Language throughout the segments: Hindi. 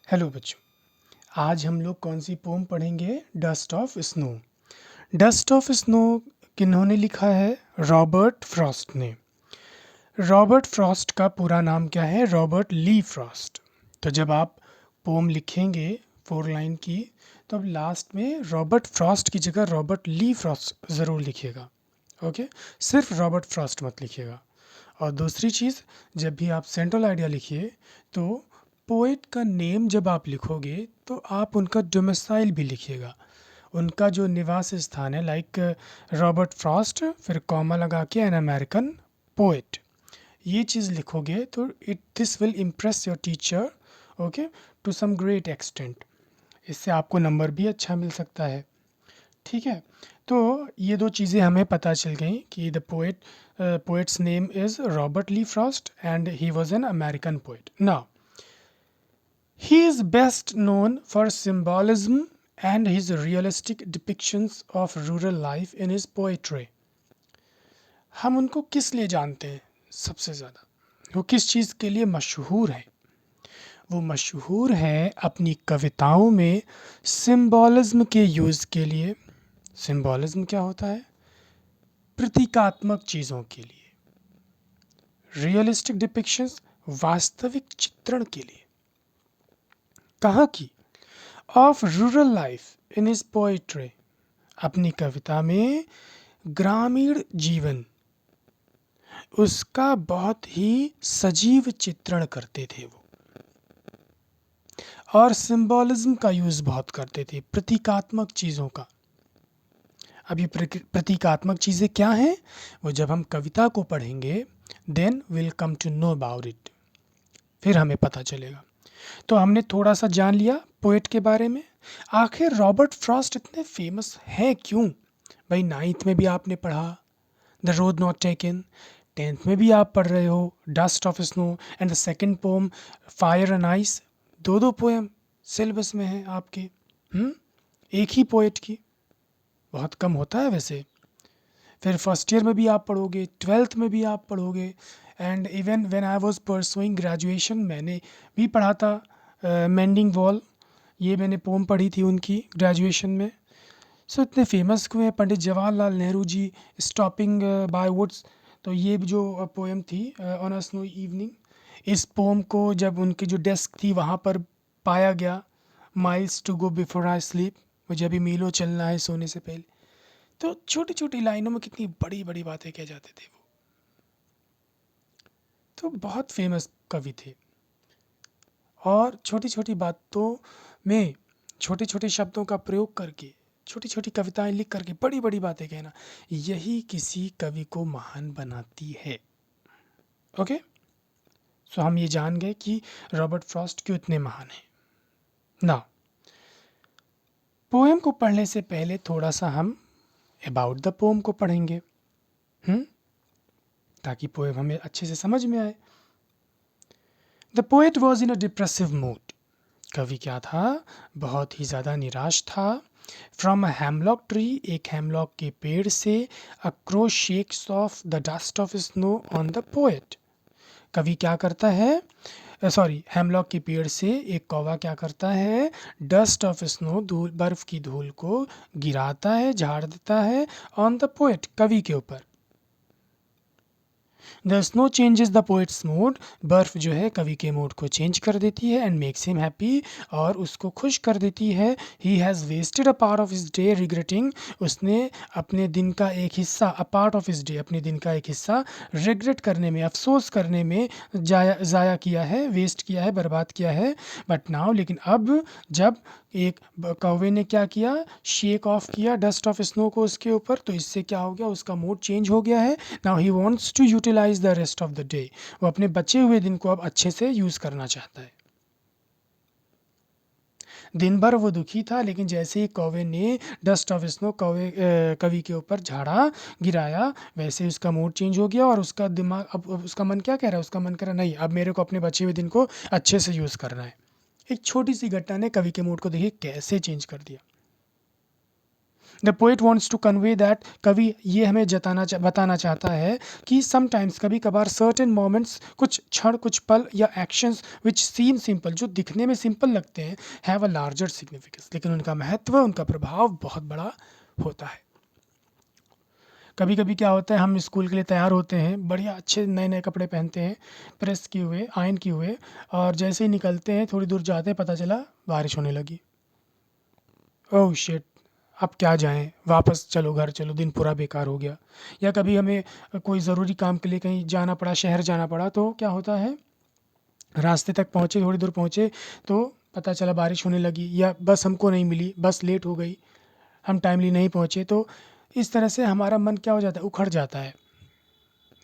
हेलो बच्चों। आज हम लोग कौन सी पोम पढ़ेंगे? Dust of snow. Dust of snow किन्होंने लिखा है? रॉबर्ट फ्रॉस्ट ने। रॉबर्ट फ्रॉस्ट का पूरा नाम क्या है? Robert Lee Frost. तो जब आप पोम लिखेंगे 4 लाइन की, तो अब लास्ट में रॉबर्ट फ्रॉस्ट की जगह रॉबर्ट ली फ्रॉस्ट ज़रूर लिखिएगा। ओके, सिर्फ रॉबर्ट फ्रॉस्ट मत लिखिएगा। और दूसरी चीज़, जब भी आप सेंट्रल आइडिया लिखिए तो पोएट का नेम जब आप लिखोगे तो आप उनका डोमिसाइल भी लिखिएगा, उनका जो निवास स्थान है। लाइक रॉबर्ट फ्रॉस्ट, फिर कॉमा लगा के एन अमेरिकन पोएट, ये चीज़ लिखोगे तो it this will impress your teacher, okay, to some great extent. इससे आपको नंबर भी अच्छा मिल सकता है। ठीक है, तो ये दो चीज़ें हमें पता चल गई कि the poet's name is Robert Lee Frost and he was an American poet. Now he is best known for symbolism and his realistic depictions of rural life in his poetry. हम उनको किस लिए जानते हैं सबसे ज़्यादा? वो किस चीज़ के लिए मशहूर है? वो मशहूर है अपनी कविताओं में सिंबॉलिज्म के यूज़ के लिए। सिंबॉलिज्म क्या होता है? प्रतीकात्मक चीज़ों के लिए। रियलिस्टिक डिपिक्शंस, वास्तविक चित्रण के लिए। कहाँ की? Of rural life in his poetry, अपनी कविता में ग्रामीण जीवन उसका बहुत ही सजीव चित्रण करते थे वो, और सिंबॉलिज्म का यूज़ बहुत करते थे, प्रतीकात्मक चीज़ों का। अब ये प्रतीकात्मक चीज़ें क्या हैं? वो जब हम कविता को पढ़ेंगे then will come to know about it, फिर हमें पता चलेगा। तो हमने थोड़ा सा जान लिया पोएट के बारे में। आखिर रॉबर्ट फ्रॉस्ट इतने फेमस है क्यों? भाई 9th में भी आपने पढ़ा the road not taken, 10th में भी आप पढ़ रहे हो dust of snow, and the second poem fire and ice. दो दो पोएम सिलेबस में हैं आपके। एक ही पोएट की, बहुत कम होता है वैसे। फिर फर्स्ट ईयर में भी आप पढ़ोगे, 12th में भी आप पढ़ोगे, and even when I was pursuing graduation मैंने भी पढ़ा था मेंडिंग वॉल। ये मैंने पोम पढ़ी थी उनकी ग्रेजुएशन में। सो इतने फेमस हुए हैं Pandit Jawaharlal Nehru ji, stopping by woods. तो ये भी जो पोएम थी ऑन अ स्नो इवनिंग, इस पोम को जब उनकी जो डेस्क थी वहाँ पर पाया गया, miles to go before I sleep, मुझे अभी मीलों चलना है सोने से पहले। तो छोटी छोटी लाइनों में कितनी बड़ी बड़ी बातें कह जाते थे वो। तो बहुत फेमस कवि थे, और छोटी छोटी बातों में छोटे छोटे शब्दों का प्रयोग करके छोटी छोटी कविताएं लिख करके बड़ी बड़ी बातें कहना, यही किसी कवि को महान बनाती है। ओके, सो हम ये जान गए कि रॉबर्ट फ्रॉस्ट क्यों इतने महान हैं। ना, पोएम को पढ़ने से पहले थोड़ा सा हम अबाउट द पोएम को पढ़ेंगे, ताकि पोएम हमें अच्छे से समझ में आए। The poet was in a depressive mood, कवि क्या था? बहुत ही ज़्यादा निराश था। फ्रॉम अ हेमलॉक ट्री, एक हेमलॉक के पेड़ से, a crow shakes of the dust of snow on the poet. कवि क्या करता है? सॉरी, हेमलॉक के पेड़ से एक कौवा क्या करता है? डस्ट ऑफ स्नो, धूल, बर्फ की धूल को गिराता है, झाड़ देता है ऑन द पोएट, कवि के ऊपर। The snow changes the poets mood, बर्फ़ जो है कवि के मूड को चेंज कर देती है, एंड मेक्स हिम हैप्पी, और उसको खुश कर देती है। He has wasted a part of his day regretting, उसने अपने दिन का एक हिस्सा, a part of his day, अपने दिन का एक हिस्सा रिग्रेट करने में, अफसोस करने में ज़ाया किया है, वेस्ट किया है, बर्बाद किया है। बट नाउ, लेकिन अब जब एक कौवे ने क्या किया? शेक ऑफ किया डस्ट ऑफ स्नो को उसके ऊपर, तो इससे क्या हो गया? उसका मूड चेंज हो गया है। Now he wants to utilise the rest of the day, वो अपने बचे हुए दिन को अब अच्छे से यूज़ करना चाहता है। दिन भर वो दुखी था, लेकिन जैसे ही कौवे ने डस्ट ऑफ स्नो कवि के ऊपर झाड़ा, गिराया, वैसे ही उसका मूड चेंज हो गया, और उसका दिमाग, अब उसका मन क्या कह रहा है? उसका मन कह रहा है नहीं, अब मेरे को अपने बचे हुए दिन को अच्छे से यूज़ करना है। एक छोटी सी घटना ने कवि के मूड को देखिए कैसे चेंज कर दिया। The poet wants to convey that, कवि ये हमें बताना चाहता है कि समटाइम्स, कभी कभार, सर्टेन मोमेंट्स, कुछ क्षण, कुछ पल या एक्शंस विच सीम सिंपल, जो दिखने में सिंपल लगते हैं, हैव अ लार्जर सिग्निफिकेंस, लेकिन उनका महत्व, उनका प्रभाव बहुत बड़ा होता है। कभी कभी क्या होता है, हम स्कूल के लिए तैयार होते हैं, बढ़िया अच्छे नए नए कपड़े पहनते हैं, प्रेस किए हुए, आयरन किए हुए, और जैसे ही निकलते हैं, थोड़ी दूर जाते हैं, पता चला बारिश होने लगी। ओह शिट, अब क्या जाएं, वापस चलो घर चलो, दिन पूरा बेकार हो गया। या कभी हमें कोई ज़रूरी काम के लिए कहीं जाना पड़ा, शहर जाना पड़ा, तो क्या होता है, रास्ते तक पहुँचे, थोड़ी दूर पहुँचे, तो पता चला बारिश होने लगी, या बस हमको नहीं मिली, बस लेट हो गई, हम टाइमली नहीं पहुँचे, तो इस तरह से हमारा मन क्या हो जाता है, उखड़ जाता है।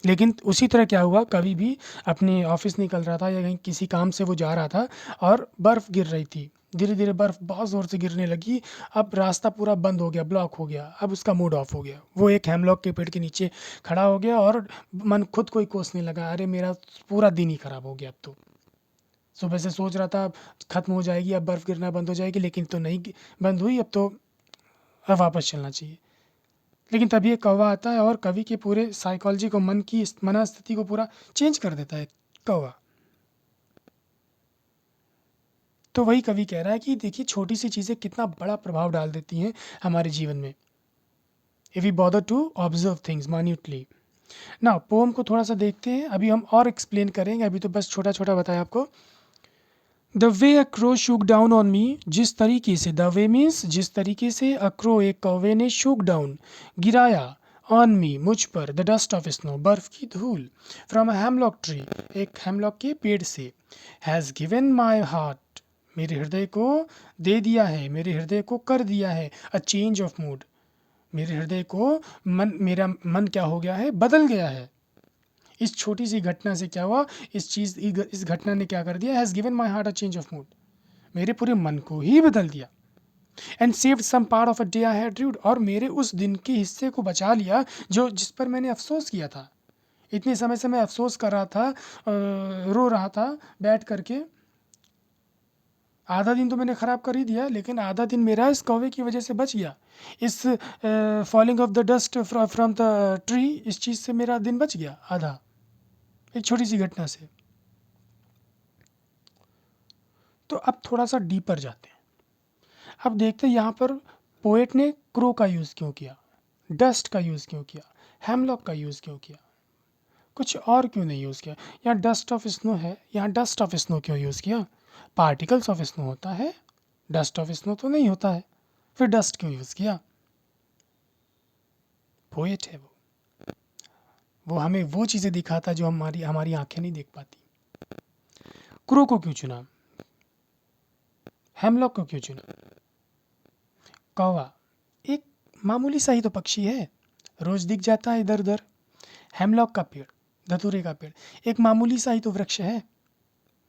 लेकिन उसी तरह क्या हुआ, कभी भी अपने ऑफिस निकल रहा था या कहीं किसी काम से वो जा रहा था, और बर्फ़ गिर रही थी, धीरे धीरे बर्फ़ बहुत ज़ोर से गिरने लगी। अब रास्ता पूरा बंद हो गया, ब्लॉक हो गया, अब उसका मूड ऑफ हो गया। वो एक हेमलॉक के पेड़ के नीचे खड़ा हो गया और मन खुद को ही कोसने लगा, अरे मेरा पूरा दिन ही ख़राब हो गया। अब तो सुबह से सोच रहा था ख़त्म हो जाएगी, अब बर्फ़ गिरना बंद हो जाएगी, लेकिन तो नहीं बंद हुई। अब वापस चलना चाहिए। लेकिन तभी एक कौवा आता है और कवि के पूरे साइकोलॉजी को, मन की मनस्थिति को पूरा चेंज कर देता है कौवा। तो वही कवि कह रहा है कि देखिए, छोटी सी चीज़ें कितना बड़ा प्रभाव डाल देती हैं हमारे जीवन में, if we bother to observe things minutely. ना पोम को थोड़ा सा देखते हैं, अभी हम और एक्सप्लेन करेंगे, अभी तो बस छोटा छोटा बताया आपको। The way a crow shook down on me, जिस तरीके से, द वे मीन्स जिस तरीके से, अ क्रो एक कौवे ने, शूक डाउन गिराया, ऑन मी मुझ पर, द डस्ट ऑफ स्नो बर्फ की धूल, फ्रॉम अ हेमलॉक ट्री एक हेमलॉक के पेड़ से, हैज़ गिवन माई हार्ट मेरे हृदय को दे दिया है, मेरे हृदय को कर दिया है, अ चेंज ऑफ मूड मेरे हृदय को, मेरा मन क्या हो गया है, बदल गया है। इस छोटी सी घटना से क्या हुआ, इस घटना ने क्या कर दिया, has given my heart a change of mood, मेरे पूरे मन को ही बदल दिया। And saved some part of a day I had dreamed, और मेरे उस दिन के हिस्से को बचा लिया जो जिस पर मैंने अफसोस किया था। इतने समय से मैं अफसोस कर रहा था, रो रहा था बैठ करके। आधा दिन तो मैंने ख़राब कर ही दिया, लेकिन आधा दिन मेरा इस कौवे की वजह से बच गया। इस falling of the dust from the tree, इस चीज़ से मेरा दिन बच गया आधा, एक छोटी सी घटना से। तो अब थोड़ा सा डीपर जाते हैं। अब देखते हैं यहाँ पर पोएट ने क्रो का यूज़ क्यों किया, डस्ट का यूज़ क्यों किया, हेमलॉक का यूज़ क्यों किया, कुछ और क्यों नहीं यूज़ किया। यहाँ डस्ट ऑफ स्नो है, यहाँ डस्ट ऑफ स्नो क्यों यूज़ किया, पार्टिकल्स ऑफ स्नो होता है, डस्ट ऑफ स्नो तो नहीं होता है, फिर डस्ट क्यों यूज़ किया। पोएट है वो हमें वो चीज़ें दिखाता जो हमारी हमारी आंखें नहीं देख पाती। क्रो को क्यों चुना, हेमलॉक को क्यों चुना। कौवा एक मामूली सा ही तो पक्षी है, रोज दिख जाता है इधर उधर। हेमलॉक का पेड़, धतूरे का पेड़, एक मामूली सा ही तो वृक्ष है,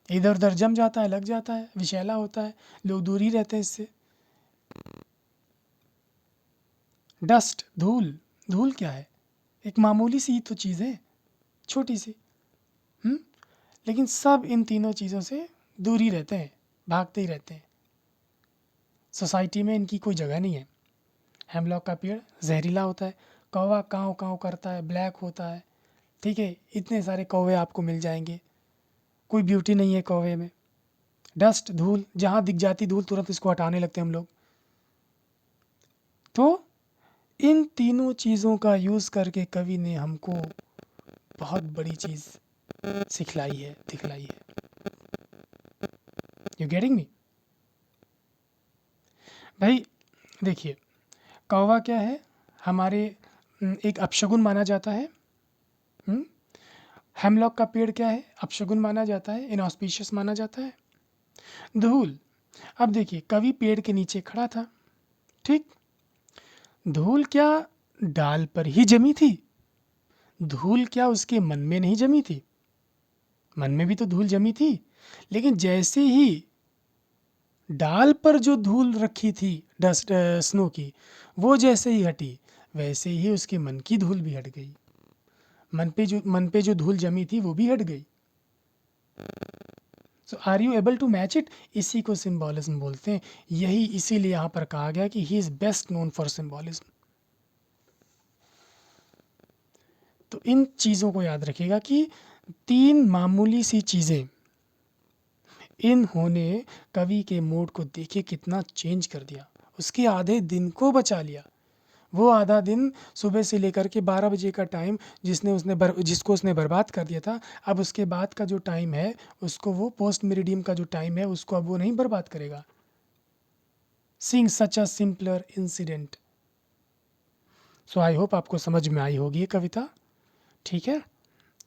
इधर उधर जम जाता है, लग जाता है, विषैला होता है, लोग दूर ही रहते हैं इससे। डस्ट, धूल, धूल क्या है, एक मामूली सी ही तो चीज़ है, छोटी सी। हम्म लेकिन सब इन तीनों चीज़ों से दूर ही रहते हैं, भागते ही रहते हैं, सोसाइटी में इनकी कोई जगह नहीं है। हेमलॉक का पेड़ जहरीला होता है, कौवा काँव काँव करता है, ब्लैक होता है, ठीक है, इतने सारे कौवे आपको मिल जाएंगे, कोई ब्यूटी नहीं है कौवे में। डस्ट, धूल, जहाँ दिख जाती धूल तुरंत इसको हटाने लगते हैं हम लोग। तो इन तीनों चीज़ों का यूज़ करके कवि ने हमको बहुत बड़ी चीज़ सिखलाई है, दिखलाई है। यू गेटिंग मी भाई। देखिए, कौवा क्या है, हमारे एक अपशगुन माना जाता है। हेमलॉक का पेड़ क्या है, अपशगुन माना जाता है, इनऑस्पिशियस माना जाता है। धूल, अब देखिए, कवि पेड़ के नीचे खड़ा था, ठीक, धूल क्या डाल पर ही जमी थी, धूल क्या उसके मन में नहीं जमी थी, मन में भी तो धूल जमी थी, लेकिन जैसे ही डाल पर जो धूल रखी थी डस्ट स्नो की, वो जैसे ही हटी, वैसे ही उसके मन की धूल भी हट गई, मन पे जो धूल जमी थी वो भी हट गई। So are you able to match it? इसी को सिम्बॉलिज्म बोलते हैं। यही इसीलिए यहाँ पर कहा गया कि he is best known for symbolism. तो इन चीज़ों को याद रखिएगा कि 3 मामूली सी चीज़ें इन्होंने कवि के मूड को देखिए कितना चेंज कर दिया, उसके आधे दिन को बचा लिया। वो आधा दिन सुबह से लेकर के 12 बजे का टाइम जिसको उसने बर्बाद कर दिया था, अब उसके बाद का जो टाइम है उसको वो पोस्ट मेरिडियम का जो टाइम है उसको अब वो नहीं बर्बाद करेगा। Seeing such a simpler incident. So I hope आपको समझ में आई होगी ये कविता। ठीक है,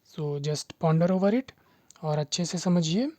so just ponder over it और अच्छे से समझिए।